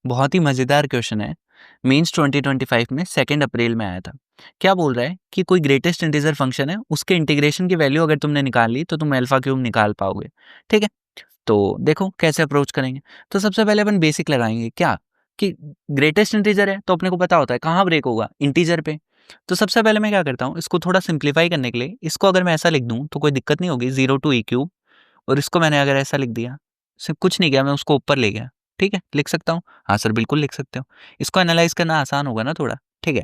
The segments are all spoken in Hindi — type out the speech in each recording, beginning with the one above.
बहुत ही मज़ेदार क्वेश्चन है। मेंस 2025 में 2 अप्रैल में आया था। क्या बोल रहा है कि कोई ग्रेटेस्ट इंटीजर फंक्शन है, उसके इंटीग्रेशन की वैल्यू अगर तुमने निकाल ली तो तुम अल्फा क्यूब निकाल पाओगे। ठीक है? तो देखो कैसे अप्रोच करेंगे। तो सबसे पहले अपन बेसिक लगाएंगे क्या कि ग्रेटेस्ट इंटीजर है तो अपने को पता होता है कहाँ ब्रेक होगा, इंटीजर पे। तो सबसे पहले मैं क्या करता हूँ, इसको थोड़ा सिंप्लीफाई करने के लिए इसको अगर मैं ऐसा लिख दूँ तो कोई दिक्कत नहीं होगी, 0 टू ई क्यूब। और इसको मैंने अगर ऐसा लिख दिया, सिर्फ कुछ नहीं किया, मैं उसको ऊपर ले गया। ठीक है, लिख सकता हूँ? हाँ सर, बिल्कुल लिख सकते हो। इसको एनालाइज करना आसान होगा ना थोड़ा। ठीक है,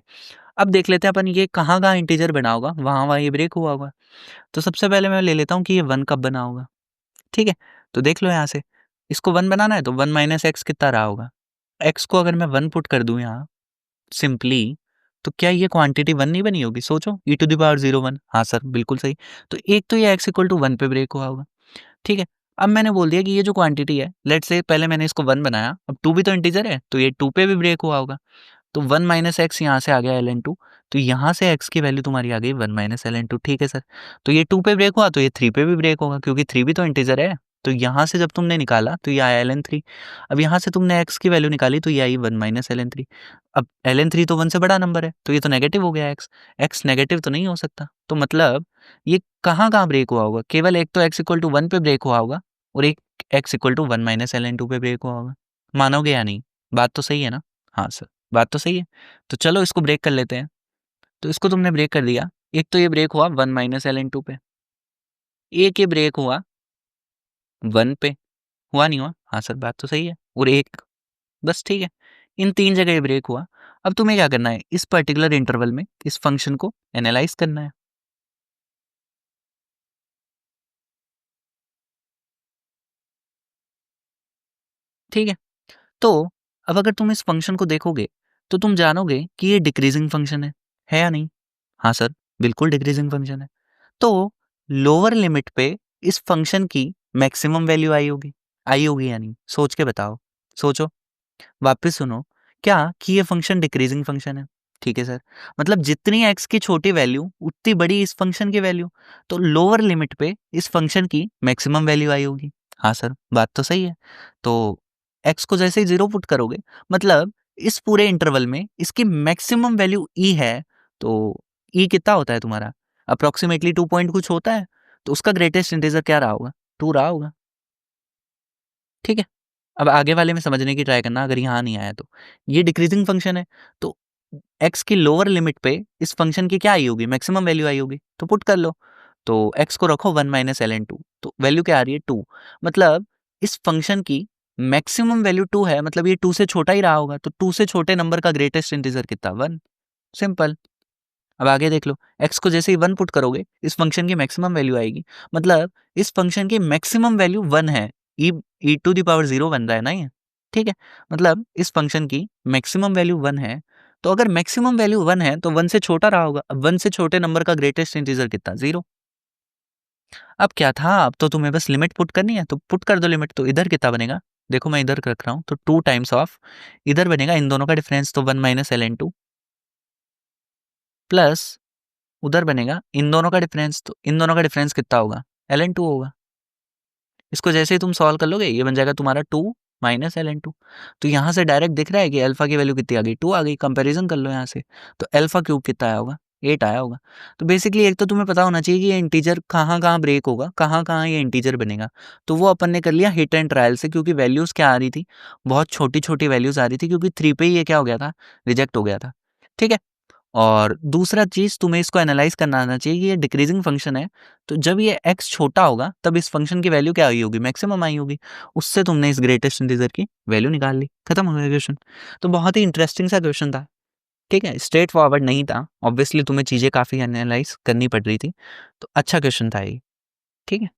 अब देख लेते हैं अपन ये कहाँ कहाँ इंटीजर बना होगा, वहाँ वहाँ ये ब्रेक हुआ होगा। तो सबसे पहले मैं ले लेता हूँ कि ये 1 कब बना होगा। ठीक है, तो देख लो यहाँ से, इसको 1 बनाना है तो 1 माइनस एक्स कितना रहा होगा। एक्स को अगर मैं 1 पुट कर दूँ यहाँ सिंपली, तो क्या ये क्वांटिटी 1 नहीं बनी होगी? सोचो, ई टू द पावर 0 1। हाँ सर, बिल्कुल सही। तो एक तो ये एक्स इक्वल टू 1 पे ब्रेक हुआ होगा। ठीक है, अब मैंने बोल दिया कि ये जो क्वांटिटी है, लेट्स से पहले मैंने इसको 1 बनाया, अब 2 भी तो इंटीजर है तो ये 2 पे भी ब्रेक हुआ होगा। तो 1 माइनस एक्स यहाँ से आ गया ln2, तो यहाँ से एक्स की वैल्यू तुम्हारी आ गई 1 माइनस ln2। ठीक है सर, तो ये 2 पे ब्रेक हुआ तो ये 3 पे भी ब्रेक होगा क्योंकि 3 भी तो इंटीजर है। तो यहाँ से जब तुमने निकाला तो ये आया ln3। अब यहाँ से तुमने एक्स की वैल्यू निकाली तो ये आई 1 माइनस ln3। अब ln3 तो 1 से बड़ा नंबर है तो ये तो नेगेटिव हो गया एक्स। एक्स नेगेटिव तो नहीं हो सकता, तो मतलब ये कहाँ कहाँ ब्रेक हुआ होगा? केवल एक तो एक्स इक्वल टू 1 पे ब्रेक हुआ होगा और एक x equal to 1 minus ln2 पे ब्रेक हुआ होगा। मानोगे या नहीं? बात तो सही है ना? हाँ सर, बात तो सही है। तो चलो इसको ब्रेक कर लेते हैं। तो इसको तुमने ब्रेक कर दिया, एक तो ये ब्रेक हुआ 1 माइनस ln2 पे, एक ये ब्रेक हुआ 1 पे, हुआ नहीं हुआ? हाँ सर, बात तो सही है। और एक, बस ठीक है, इन 3 जगह ये ब्रेक हुआ। अब तुम्हें क्या करना है, इस पर्टिकुलर इंटरवल में इस फंक्शन को एनालाइज करना है। ठीक है, तो अब अगर तुम इस फंक्शन को देखोगे तो तुम जानोगे कि ये डिक्रीजिंग फंक्शन है या नहीं? हाँ सर, बिल्कुल डिक्रीजिंग फंक्शन है। तो लोअर लिमिट पे इस फंक्शन की मैक्सिमम वैल्यू आई होगी या नहीं? सोच के बताओ, सोचो, वापस सुनो। क्या कि ये फंक्शन डिक्रीजिंग फंक्शन है? ठीक है सर, मतलब जितनी एक्स की छोटी वैल्यू उतनी बड़ी इस फंक्शन की वैल्यू, तो लोअर लिमिट पे इस फंक्शन की मैक्सिमम वैल्यू आई होगी। हाँ सर, बात तो सही है। तो एक्स को जैसे ही 0 पुट करोगे, मतलब इस पूरे इंटरवल में इसकी मैक्सिमम वैल्यू ई है। तो ई कितना होता है तुम्हारा? अप्रोक्सीमेटली 2 पॉइंट कुछ होता है। तो उसका ग्रेटेस्ट इंटीजर क्या रहा होगा? 2 रहा होगा। ठीक है, अब आगे वाले में समझने की ट्राई करना अगर यहाँ नहीं आया तो। ये डिक्रीजिंग फंक्शन है, तो एक्स की लोअर लिमिट पे इस फंक्शन की क्या आई होगी? मैक्सिमम वैल्यू आई होगी, तो पुट कर लो। तो एक्स को रखो 1 माइनस ln2, तो वैल्यू क्या आ रही है? 2। मतलब इस फंक्शन की मैक्सिमम वैल्यू 2 है, मतलब ये 2 से छोटा ही रहा होगा। तो 2 से छोटे नंबर का ग्रेटेस्ट इंटीजर कितना? 1। सिंपल। अब आगे देख लो, एक्स को जैसे ही 1 पुट करोगे इस फंक्शन की मैक्सिमम वैल्यू आएगी। मतलब इस फंक्शन की मैक्सिमम वैल्यू 1 है। ई ई टू द पावर 0 बन रहा है ना ये। ठीक है, मतलब इस फंक्शन की मैक्सिमम वैल्यू 1 है। तो अगर मैक्सिमम वैल्यू 1 है तो 1 से छोटा रहा होगा। अब 1 से छोटे नंबर का ग्रेटेस्ट इंटीजर कितना? 0। अब क्या था, अब तो तुम्हें बस लिमिट पुट करनी है, तो पुट कर दो लिमिट। तो इधर कितना बनेगा? देखो मैं इधर रख रहा हूँ, तो 2 टाइम्स ऑफ इधर बनेगा, इन दोनों का डिफरेंस तो 1 माइनस ln2 प्लस उधर बनेगा इन दोनों का डिफरेंस, तो इन दोनों का डिफरेंस कितना होगा? ln2 होगा। इसको जैसे ही तुम सॉल्व कर लोगे ये बन जाएगा तुम्हारा 2 माइनस ln2। तो यहाँ से डायरेक्ट दिख रहा है कि अल्फा की वैल्यू कितनी आ गई? 2 आ गई। कंपैरिजन कर लो यहाँ से, तो अल्फा क्यूब कितना आया होगा? 8 आया होगा। तो बेसिकली एक तो तुम्हें पता होना चाहिए कि ये इंटीजर कहाँ कहाँ ब्रेक होगा, कहाँ कहाँ ये इंटीजर बनेगा। तो वो अपन ने कर लिया हिट एंड ट्रायल से, क्योंकि वैल्यूज क्या आ रही थी, बहुत छोटी छोटी वैल्यूज आ रही थी, क्योंकि 3 पे ही ये क्या हो गया था, रिजेक्ट हो गया था। ठीक है, और दूसरा चीज़ तुम्हें इसको एनालाइज करना आना चाहिए कि ये डिक्रीजिंग फंक्शन है। तो जब ये x छोटा होगा तब इस फंक्शन की वैल्यू क्या आई होगी? मैक्सिमम आई होगी। उससे तुमने इस ग्रेटेस्ट इंटीजर की वैल्यू निकाल ली, खत्म हो गया क्वेश्चन। तो बहुत ही इंटरेस्टिंग सा क्वेश्चन था। ठीक है, स्ट्रेट फॉरवर्ड नहीं था, ऑब्वियसली तुम्हें चीज़ें काफ़ी एनालाइज करनी पड़ रही थी। तो अच्छा क्वेश्चन था ये। ठीक है।